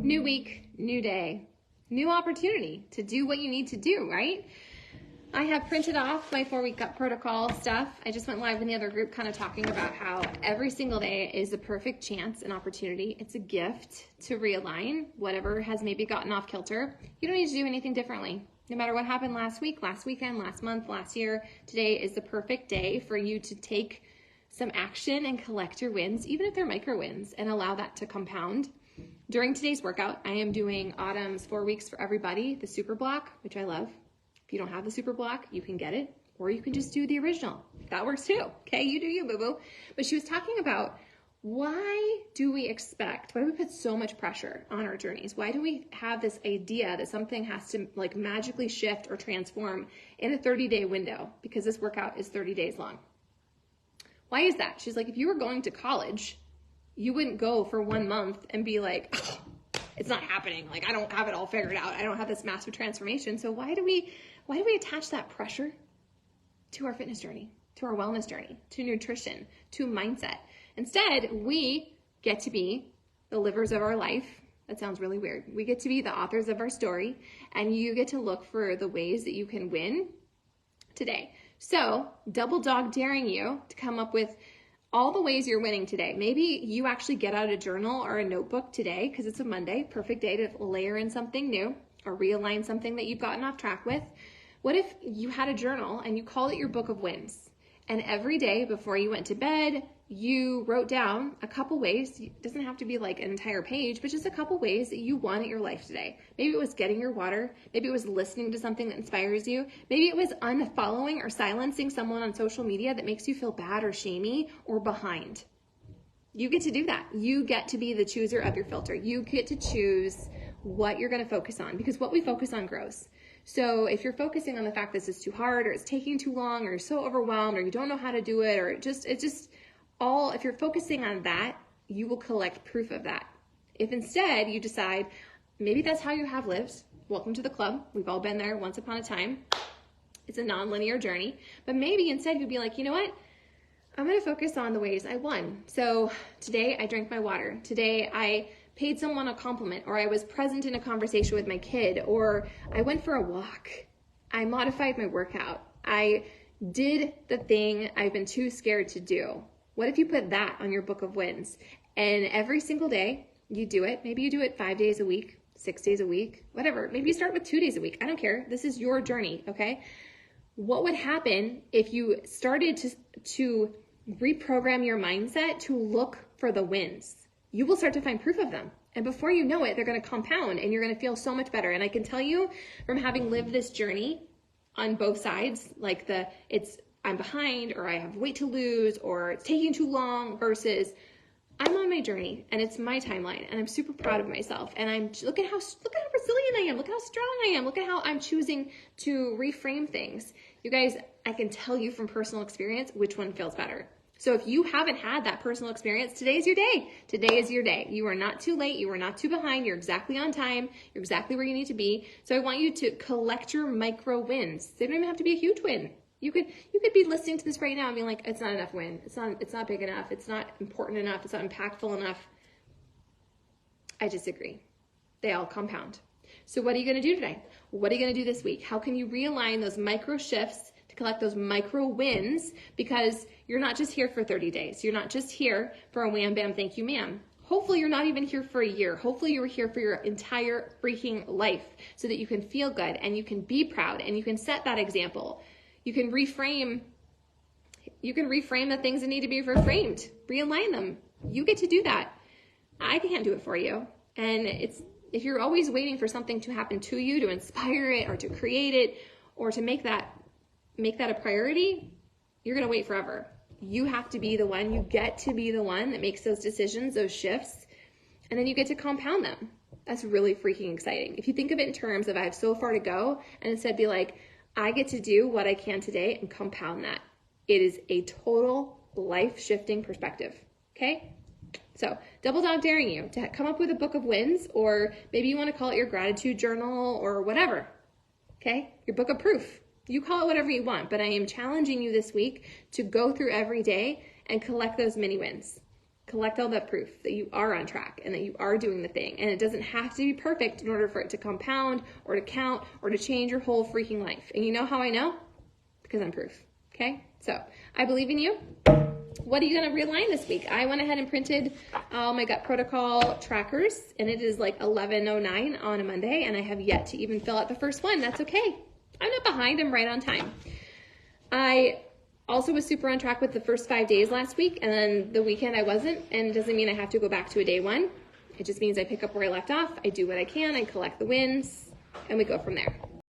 New week, new day, new opportunity to do what you need to do, right? I have printed off my 4-week gut protocol stuff. I just went live in the other group kind of talking about how every single day is a perfect chance and opportunity. It's a gift to realign whatever has maybe gotten off kilter. You don't need to do anything differently. No matter what happened last week, last weekend, last month, last year, today is the perfect day for you to take some action and collect your wins, even if they're micro wins, and allow that to compound. During today's workout, I am doing Autumn's 4 weeks for everybody, the super block, which I love. If you don't have the super block, you can get it, or you can just do the original. That works too, okay? You do you, boo-boo. But she was talking about why do we put so much pressure on our journeys? Why do we have this idea that something has to like magically shift or transform in a 30-day window? Because this workout is 30 days long. Why is that? She's like, if you were going to college, you wouldn't go for 1 month and be like, oh, it's not happening. Like, I don't have it all figured out. I don't have this massive transformation. So why do we attach that pressure to our fitness journey, to our wellness journey, to nutrition, to mindset? Instead, we get to be the livers of our life. That sounds really weird. We get to be the authors of our story, and you get to look for the ways that you can win today. So, double dog daring you to come up with all the ways you're winning today. Maybe you actually get out a journal or a notebook today because it's a Monday, perfect day to layer in something new or realign something that you've gotten off track with. What if you had a journal and you called it your book of wins? And every day before you went to bed, you wrote down a couple ways. It doesn't have to be like an entire page, but just a couple ways that you won at your life today. Maybe it was getting your water. Maybe it was listening to something that inspires you. Maybe it was unfollowing or silencing someone on social media that makes you feel bad or shamey or behind. You get to do that. You get to be the chooser of your filter. You get to choose what you're going to focus on, because what we focus on grows. So if you're focusing on the fact this is too hard, or it's taking too long, or you're so overwhelmed, or you don't know how to do it, or if you're focusing on that, you will collect proof of that. If instead you decide, maybe that's how you have lived, welcome to the club. We've all been there once upon a time. It's a non-linear journey, but maybe instead you'd be like, you know what? I'm going to focus on the ways I won. So today I drank my water. Today I paid someone a compliment, or I was present in a conversation with my kid, or I went for a walk. I modified my workout. I did the thing I've been too scared to do. What if you put that on your book of wins? And every single day you do it. Maybe you do it 5 days a week, 6 days a week, whatever. Maybe you start with 2 days a week. I don't care. This is your journey, okay? What would happen if you started to reprogram your mindset to look for the wins? You will start to find proof of them. And before you know it, they're going to compound and you're going to feel so much better. And I can tell you from having lived this journey on both sides, like I'm behind, or I have weight to lose, or it's taking too long, versus I'm on my journey and it's my timeline and I'm super proud of myself. And look at how resilient I am. Look how strong I am. Look at how I'm choosing to reframe things. You guys, I can tell you from personal experience which one feels better. So if you haven't had that personal experience, today's your day. Today is your day. You are not too late. You are not too behind. You're exactly on time. You're exactly where you need to be. So I want you to collect your micro wins. They don't even have to be a huge win. You could be listening to this right now and being like, it's not enough win. It's not big enough. It's not important enough. It's not impactful enough. I disagree. They all compound. So what are you going to do today? What are you going to do this week? How can you realign those micro shifts to collect those micro wins? Because you're not just here for 30 days. You're not just here for a wham, bam, thank you, ma'am. Hopefully you're not even here for a year. Hopefully you're here for your entire freaking life so that you can feel good and you can be proud and you can set that example. You can reframe the things that need to be reframed, realign them. You get to do that. I can't do it for you. And if you're always waiting for something to happen to you, to inspire it or to create it or to make that a priority, you're going to wait forever. You have to be the one. You get to be the one that makes those decisions, those shifts, and then you get to compound them. That's really freaking exciting. If you think of it in terms of I have so far to go, and instead be like, I get to do what I can today and compound that. It is a total life-shifting perspective, okay? So double dog daring you to come up with a book of wins, or maybe you want to call it your gratitude journal or whatever, okay? Your book of proof. You call it whatever you want, but I am challenging you this week to go through every day and collect those mini wins. Collect all that proof that you are on track and that you are doing the thing. And it doesn't have to be perfect in order for it to compound or to count or to change your whole freaking life. And you know how I know? Because I'm proof. Okay? So I believe in you. What are you going to realign this week? I went ahead and printed all my gut protocol trackers, and it is like 11:09 on a Monday, and I have yet to even fill out the first one. That's okay. I'm not behind. I'm right on time. I also was super on track with the first 5 days last week, and then the weekend I wasn't, and it doesn't mean I have to go back to a day one. It just means I pick up where I left off. I do what I can. I collect the wins, and we go from there.